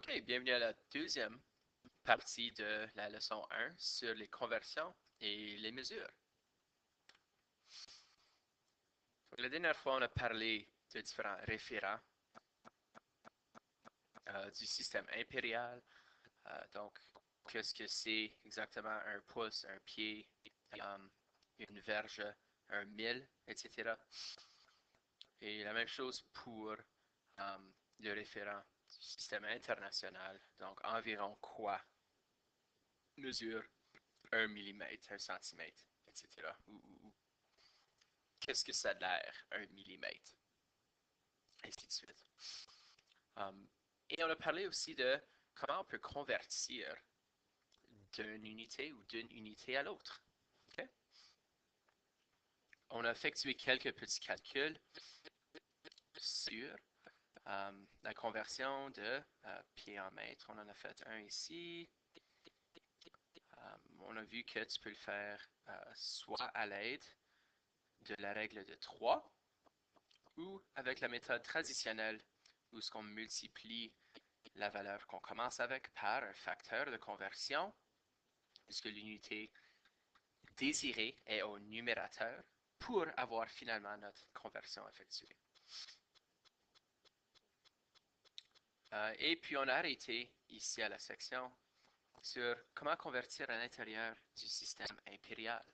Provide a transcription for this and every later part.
OK, bienvenue à la deuxième partie de la leçon 1 sur les conversions et les mesures. La dernière fois, on a parlé de différents référents du système impérial. Donc, qu'est-ce que c'est exactement un pouce, un pied, une verge, un mille, etc. Et la même chose pour le référent du système international. Donc, environ quoi mesure 1 millimètre, 1 centimètre, etc. Ou qu'est-ce que ça a l'air, 1 millimètre, ainsi de suite. Et on a parlé aussi de comment on peut convertir d'une unité ou d'une unité à l'autre. Okay? On a effectué quelques petits calculs sur la conversion de pied en mètre. On en a fait un ici. On a vu que tu peux le faire soit à l'aide de la règle de 3 ou avec la méthode traditionnelle où ce qu'on multiplie la valeur qu'on commence avec par un facteur de conversion, puisque l'unité désirée est au numérateur pour avoir finalement notre conversion effectuée. Et puis on a arrêté ici à la section sur comment convertir à l'intérieur du système impérial.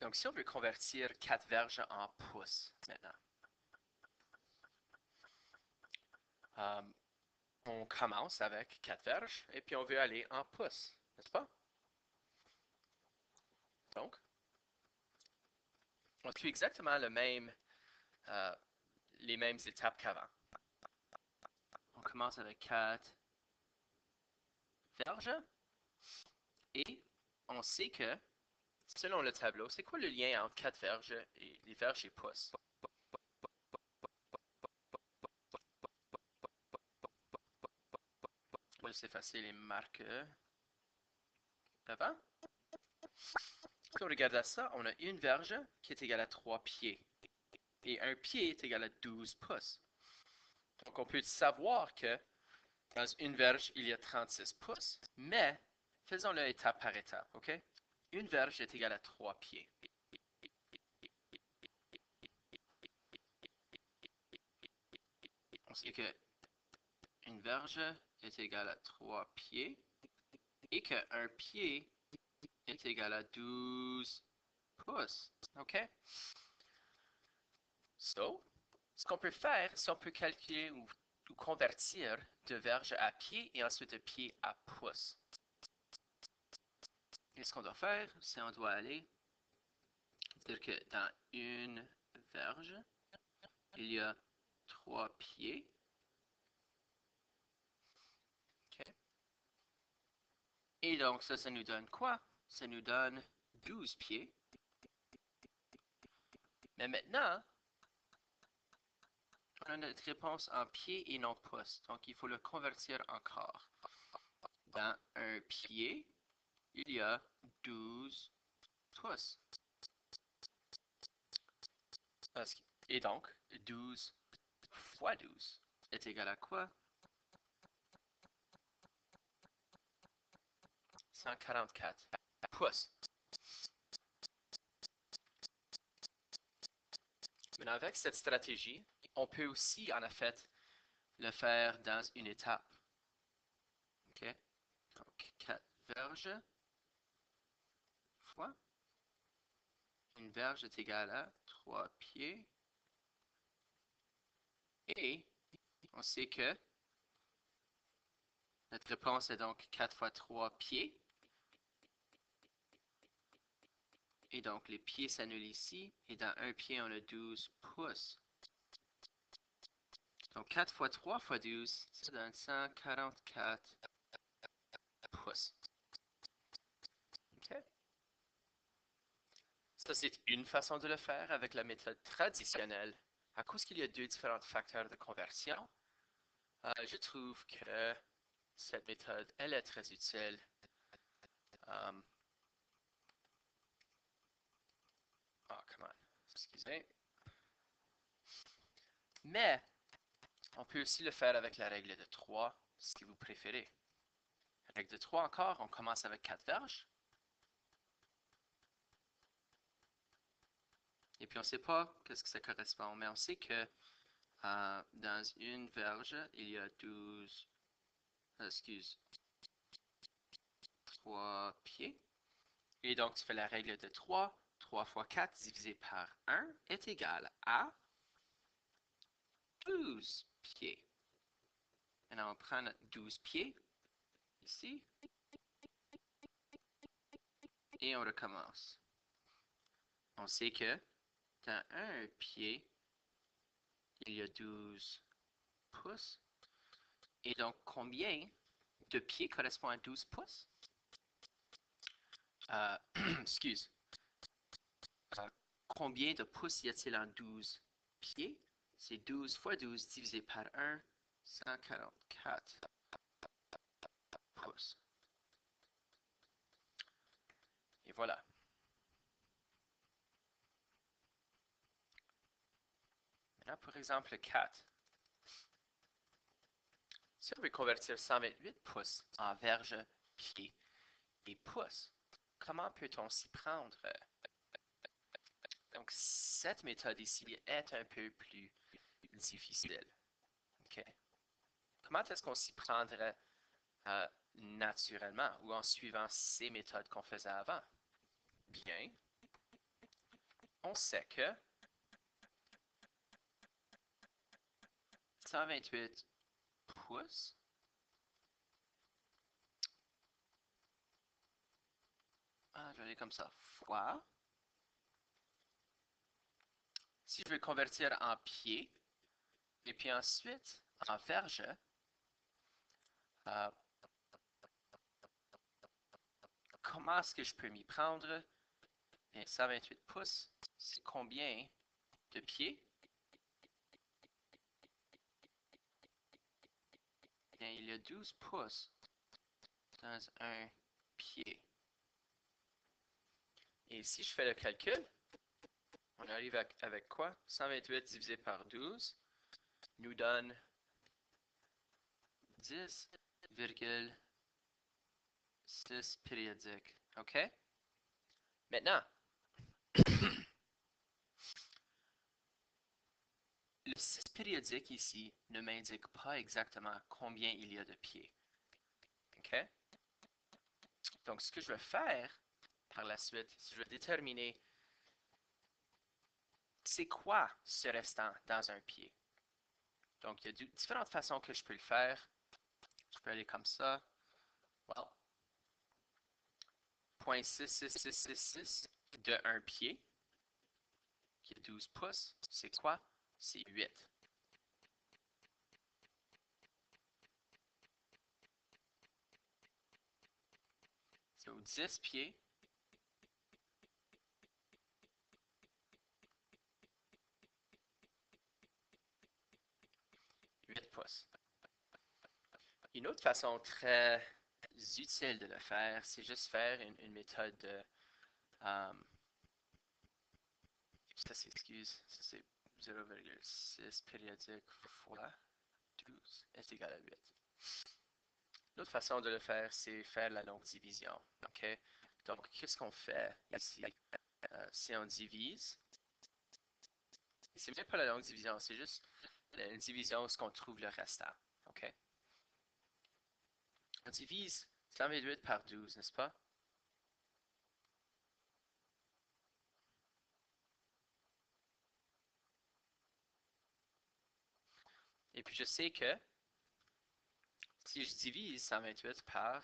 Donc si on veut convertir 4 verges en pouces maintenant, on commence avec 4 verges et puis on veut aller en pouces, n'est-ce pas? Donc, on suit exactement les mêmes étapes qu'avant. On commence avec 4 verges et on sait que, selon le tableau, c'est quoi le lien entre 4 verges et les verges et pouces? Oui, c'est facile, les marqueurs avant. Si on regarde à ça, on a une verge qui est égale à 3 pieds et un pied est égal à 12 pouces. Donc, on peut savoir que dans une verge, il y a 36 pouces, mais faisons-le étape par étape, OK? Une verge est égale à 3 pieds. On sait que une verge est égale à 3 pieds et qu'un pied est égal à 12 pouces, OK? So, ce qu'on peut faire, c'est on peut calculer ou convertir de verge à pied et ensuite de pied à pouce. Et ce qu'on doit faire, c'est on doit aller dire que dans une verge, il y a 3 pieds. Okay. Et donc ça nous donne quoi? Ça nous donne 12 pieds. Mais maintenant, on a notre réponse en pieds et non pouces. Donc il faut le convertir encore. Dans un pied, il y a 12 pouces. Et donc, 12 fois 12 est égal à quoi? 144 pouces. Maintenant, avec cette stratégie, on peut aussi, en fait, le faire dans une étape. OK? Donc, 4 verges fois. Une verge est égale à 3 pieds. Et on sait que notre réponse est donc 4 fois 3 pieds. Et donc, les pieds s'annulent ici. Et dans un pied, on a 12 pouces. Donc, 4 fois 3 fois 12, ça donne 144 pouces. OK? Ça, c'est une façon de le faire avec la méthode traditionnelle. À cause qu'il y a deux différents facteurs de conversion, je trouve que cette méthode, elle est très utile. Oh, come on. Excusez. Mais, On peut aussi le faire avec la règle de 3, si vous préférez. Règle de 3 encore, on commence avec 4 verges. Et puis on ne sait pas qu'est-ce que ça correspond, mais on sait que dans une verge, il y a 12, 3 pieds. Et donc tu fais la règle de 3. 3 fois 4 divisé par 1 est égal à 12 pieds. Maintenant on prend notre 12 pieds ici et on recommence. On sait que dans un pied, il y a 12 pouces. Et donc, combien de pieds correspond à 12 pouces? Excuse. Combien de pouces y a-t-il en 12 pieds? C'est 12 fois 12 divisé par 1, 144 pouces. Et voilà. Maintenant, pour exemple 4. Si on veut convertir 128 pouces en verges, pieds et pouces, comment peut-on s'y prendre? Donc, cette méthode ici est un peu plus difficile. OK? Comment est-ce qu'on s'y prendrait naturellement ou en suivant ces méthodes qu'on faisait avant? Bien, on sait que 128 pouces je vais aller comme ça, fois, si je veux convertir en pieds, et puis ensuite en verges, euh, comment est-ce que je peux m'y prendre? Bien, 128 pouces, c'est combien de pieds? Bien, il y a 12 pouces dans un pied. Et si je fais le calcul, on arrive avec quoi? 128 divisé par 12 nous donne 10,6 périodiques. OK? Maintenant, le 6 périodique ici ne m'indique pas exactement combien il y a de pieds. OK? Donc, ce que je vais faire par la suite, c'est que je vais déterminer c'est quoi ce restant dans un pied. Donc, il y a différentes façons que je peux le faire. Je peux aller comme ça. Well, 0.66666 de un pied, qui est 12 pouces, c'est quoi? C'est 8. So, 10 pieds, 8 pouces. Une autre façon très utile de le faire, c'est juste faire une méthode de... ça s'excuse, ça c'est 0,6 périodique fois 12 est égal à 8. L'autre façon de le faire, c'est faire la longue division. OK? Donc, qu'est-ce qu'on fait ici? Si on divise, c'est même pas la longue division, c'est juste une division où on trouve le restant. OK? On divise 128 par 12, n'est-ce pas? Et puis, je sais que si je divise 128 par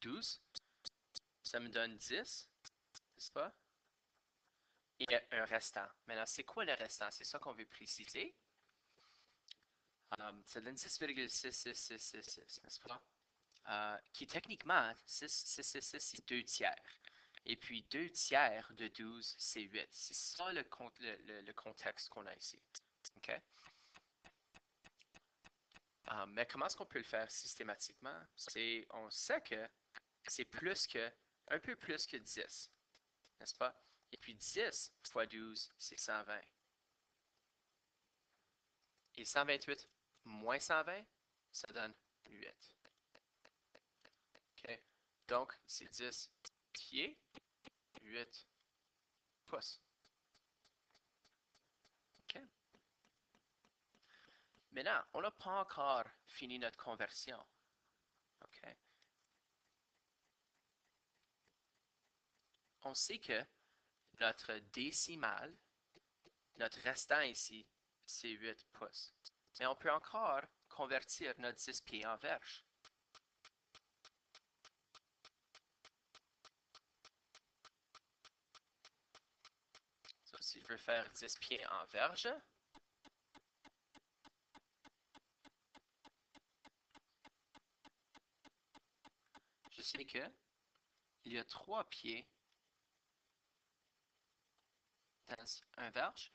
12, ça me donne 10, n'est-ce pas? Et un restant. Maintenant, c'est quoi le restant? C'est ça qu'on veut préciser. Ça donne 10,66666, n'est-ce pas? Qui techniquement, 6,666, c'est 2 tiers. Et puis 2 tiers de 12, c'est 8. C'est ça le contexte qu'on a ici. OK? Mais comment est-ce qu'on peut le faire systématiquement? On sait que c'est un peu plus que 10, n'est-ce pas? Et puis 10 fois 12, c'est 120. Et 128 moins 120, ça donne 8. OK? Donc, c'est 10 pieds, 8 pouces. OK? Maintenant, on n'a pas encore fini notre conversion. OK? On sait que notre décimale, notre restant ici, c'est 8 pouces. Mais on peut encore convertir notre 10 pieds en verges. So, si je veux faire 10 pieds en verges, je sais que il y a 3 pieds dans un verge.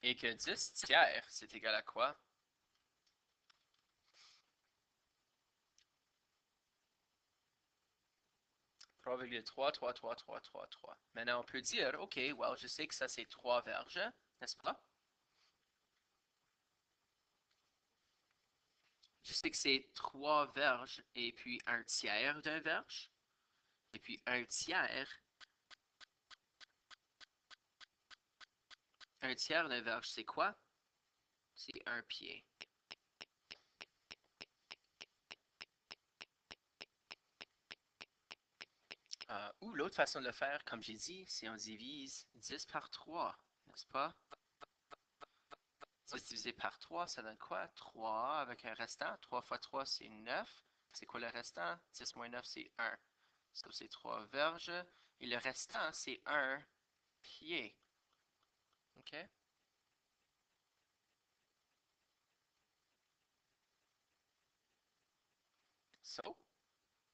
Et que 10 tiers, c'est égal à quoi? Probabilité 3, 3, 3, 3, 3, 3. Maintenant, on peut dire, OK, well, je sais que ça, c'est 3 verges, n'est-ce pas? Je sais que c'est 3 verges et puis un tiers d'un verge. Et puis un tiers d'un verge, c'est quoi? C'est un pied. Ou l'autre façon de le faire, comme j'ai dit, c'est on divise 10 par 3, n'est-ce pas? 10 divisé par 3, ça donne quoi? 3 avec un restant. 3 fois 3, c'est 9. C'est quoi le restant? 10 moins 9, c'est 1. Ça, c'est 3 verges. Et le restant, c'est 1 pied. OK? So,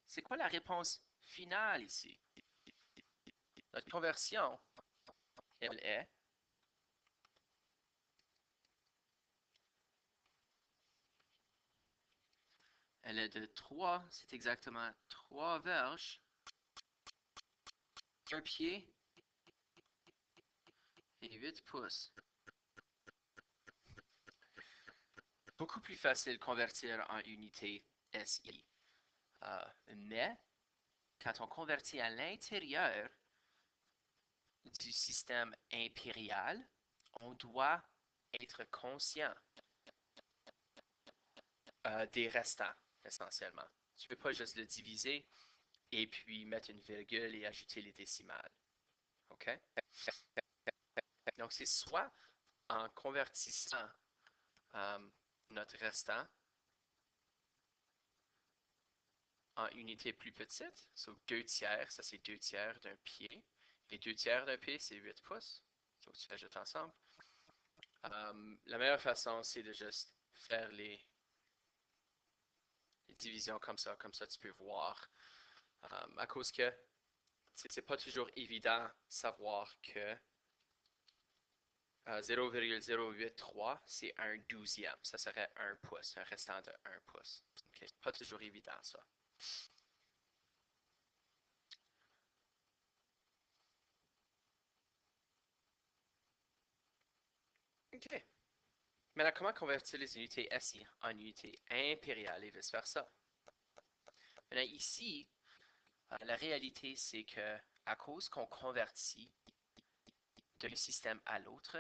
c'est quoi la réponse finale ici? Notre conversion, elle est de 3, c'est exactement 3 verges, 1 pied et 8 pouces. Beaucoup plus facile de convertir en unité SI. Mais, quand on convertit à l'intérieur du système impérial, on doit être conscient des restants, essentiellement. Tu ne peux pas juste le diviser et puis mettre une virgule et ajouter les décimales. OK? Donc, c'est soit en convertissant euh, notre restant en unité plus petite, so 2 tiers, ça c'est 2 tiers d'un pied, et 2 tiers d'un pied, c'est 8 pouces. Donc, tu ajoutes ensemble. La meilleure façon, c'est de juste faire les divisions comme ça tu peux voir. À cause que c'est pas toujours évident savoir que 0,083, c'est un douzième. Ça serait un pouce, un restant de 1 pouce. Okay. Pas toujours évident, ça. OK. Maintenant, comment convertir les unités SI en unités impériales et vice-versa? Maintenant, ici, la réalité, c'est que à cause qu'on convertit d'un système à l'autre,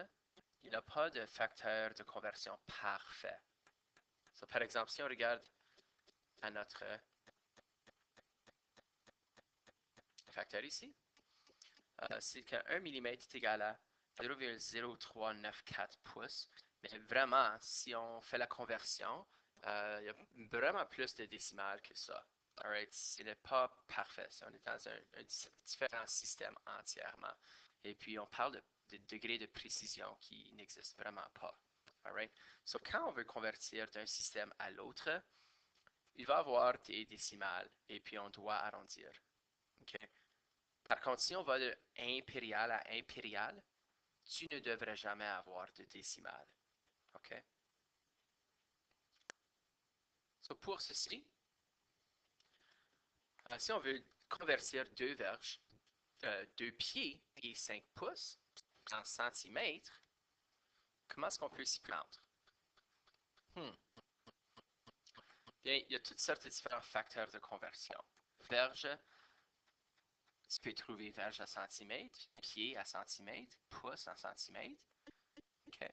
il n'y a pas de facteur de conversion parfait. So, par exemple, si on regarde à notre facteur ici, c'est que 1 mm est égal à 0,0394 pouces. Mais vraiment, si on fait la conversion, il y a vraiment plus de décimales que ça. Alright, ce n'est pas parfait. On est dans un différent système entièrement. Et puis, on parle de degrés de précision qui n'existent vraiment pas. Alright? So, quand on veut convertir d'un système à l'autre, il va y avoir des décimales et puis on doit arrondir. Okay? Par contre, si on va de impérial à impérial, tu ne devrais jamais avoir de décimale. OK? So, pour ceci, si on veut convertir 2 verges 2 pieds et 5 pouces en centimètres, comment est-ce qu'on peut s'y prendre? Hmm. Bien, il y a toutes sortes de différents facteurs de conversion. Verge, tu peux trouver verge à centimètre, pied à centimètre, pouce en centimètre. OK.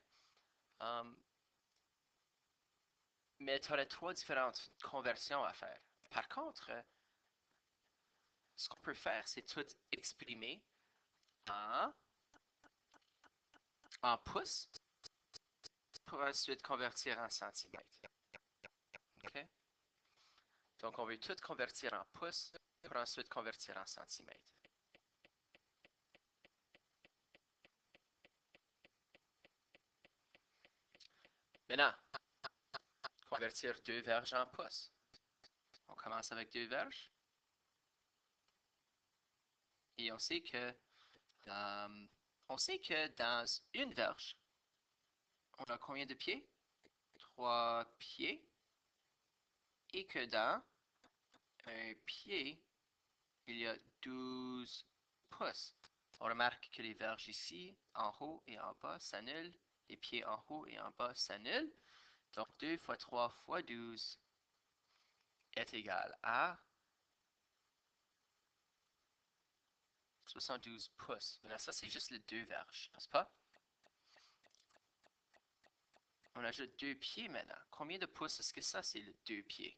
Mais tu aurais trois différentes conversions à faire. Par contre, ce qu'on peut faire, c'est tout exprimer en, en pouces pour ensuite convertir en centimètres. OK? Donc, on veut tout convertir en pouces pour ensuite convertir en centimètres. Maintenant, convertir 2 verges en pouces. On commence avec 2 verges. Et on sait que dans une verge, on a combien de pieds? 3 pieds. Et que dans un pied, il y a 12 pouces. On remarque que les verges ici, en haut et en bas, s'annulent. Les pieds en haut et en bas s'annulent. Donc 2 fois 3 fois 12 est égal à 72 pouces. Maintenant, ça, c'est juste les 2 verges, n'est-ce pas? On ajoute 2 pieds maintenant. Combien de pouces est-ce que ça, c'est les 2 pieds?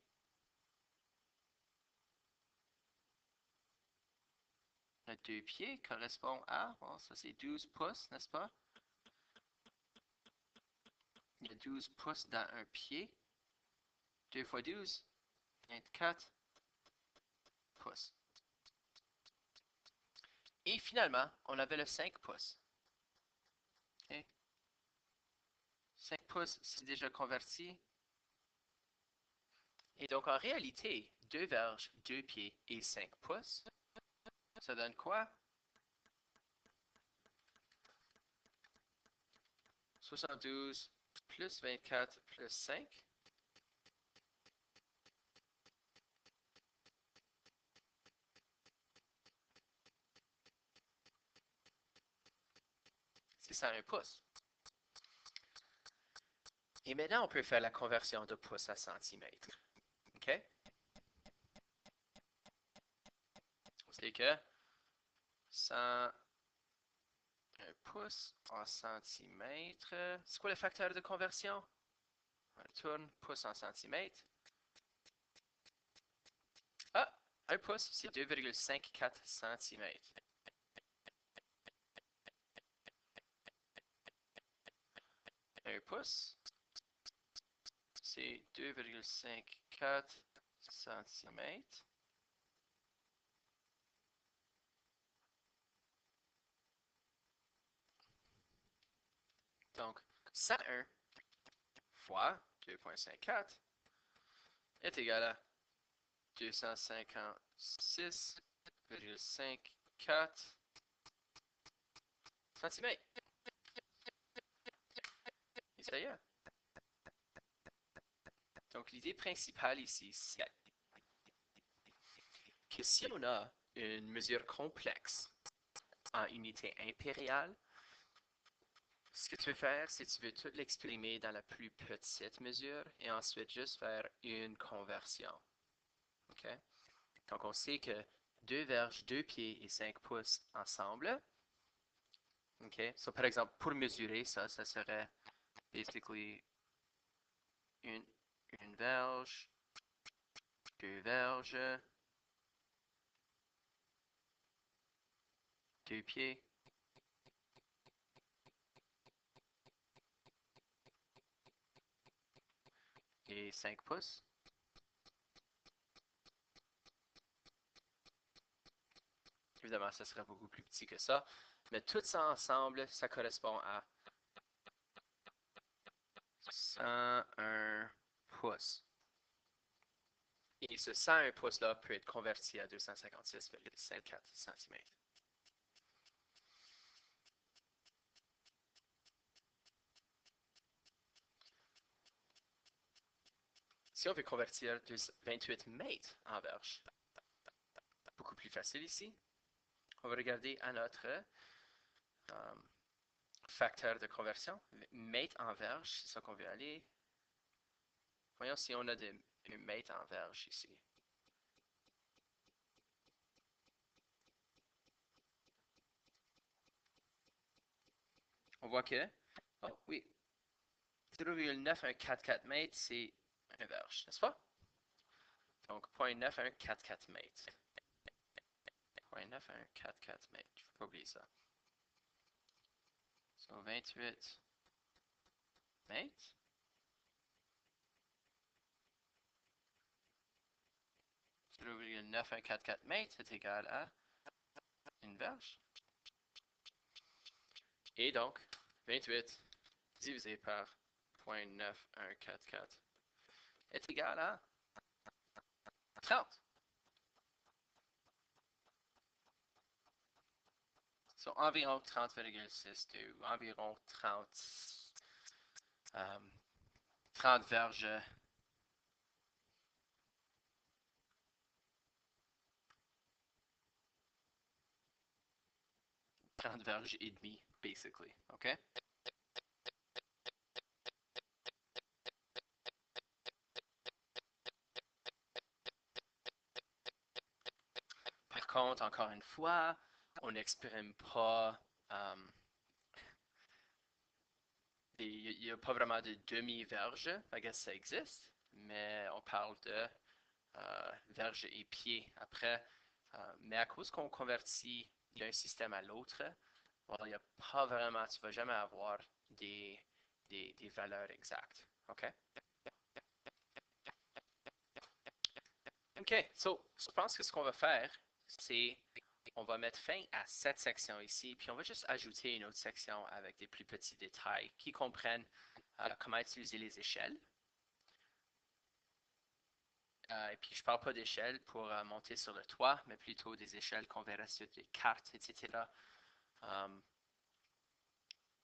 Le 2 pieds correspond à, bon, ça c'est 12 pouces, n'est-ce pas? Il y a 12 pouces dans un pied. 2 fois 12, 24 pouces. Et finalement, on avait le 5 pouces. Okay. 5 pouces, c'est déjà converti. Et donc, en réalité, 2 verges, 2 pieds et 5 pouces, ça donne quoi? 72 plus 24 plus 5. C'est ça, un pouce. Et maintenant, on peut faire la conversion de pouce à centimètre. OK? C'est que 100 un pouce en centimètres. C'est quoi le facteur de conversion? On retourne pouce en centimètres. Ah, un pouce, c'est 2,54 centimètres. Un pouce, c'est 2,54 centimètres. Donc, 101 fois 2,54 est égal à 256,54 centimètres. Et ça y est. Donc, l'idée principale ici, c'est que si on a une mesure complexe en unité impériale, ce que tu veux faire, c'est que tu veux tout l'exprimer dans la plus petite mesure et ensuite juste faire une conversion. OK? Donc, on sait que 2 verges, 2 pieds et 5 pouces ensemble. OK? So, par exemple, pour mesurer ça, ça serait basically une, une verge, 2 verges, 2 pieds, et 5 pouces. Évidemment, ça serait beaucoup plus petit que ça. Mais tout ça ensemble, ça correspond à 101 pouces. Et ce 101 pouces-là peut être converti à 256,54 cm. Si on veut convertir 28 mètres en verges, beaucoup plus facile ici. on va regarder à notre facteur de conversion. Mètres en verge, c'est ça qu'on veut aller. Voyons si on a des mètres en verge ici. On voit que, oh oui, 0,9144 mètres, c'est un verge, n'est-ce pas? Donc, 0,9144 mètres. 0,9144 mètres, il ne faut pas oublier ça. So, 28 mètres. 0,9144 mètres est égal à une verge. Et donc, 28 divisé par 0,9144 est égal à 30. So, environ 30,62, environ 30 verges. 30 verges et demi, basically, OK? Par contre, encore une fois, on n'exprime pas, il n'y a pas vraiment de demi-verge, I guess ça existe, mais on parle de verge et pied après. Mais à cause qu'on convertit d'un système à l'autre, il n'y a pas vraiment, tu ne vas jamais avoir des valeurs exactes. OK? OK, so, je pense que ce qu'on va faire, c'est on va mettre fin à cette section ici, puis on va juste ajouter une autre section avec des plus petits détails qui comprennent comment utiliser les échelles. Et puis, je ne parle pas d'échelles pour monter sur le toit, mais plutôt des échelles qu'on verra sur des cartes, etc.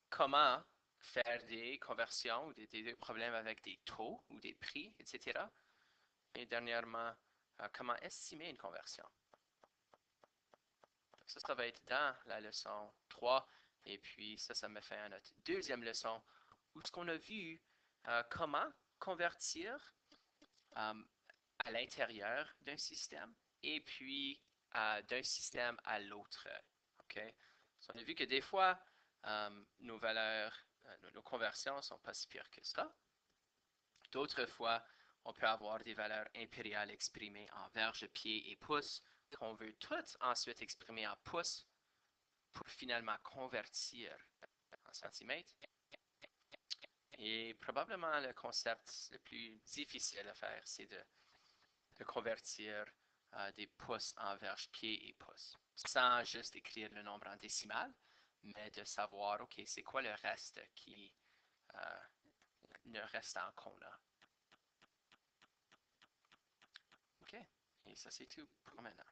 Comment faire des conversions ou des problèmes avec des taux ou des prix, etc. Et dernièrement, comment estimer une conversion. Ça va être dans la leçon 3. Et puis, ça me fait à notre deuxième leçon où ce qu'on a vu comment convertir à l'intérieur d'un système et puis d'un système à l'autre. Okay? So, on a vu que des fois, nos valeurs, nos conversions ne sont pas si pires que ça. D'autres fois, on peut avoir des valeurs impériales exprimées en verges, pieds et pouces qu'on veut toutes ensuite exprimer en pouces pour finalement convertir en centimètres. Et probablement le concept le plus difficile à faire, c'est de convertir des pouces en verges, pieds et pouces, sans juste écrire le nombre en décimal, mais de savoir, OK, c'est quoi le reste qui le restant qu'on a. OK, et ça c'est tout pour maintenant.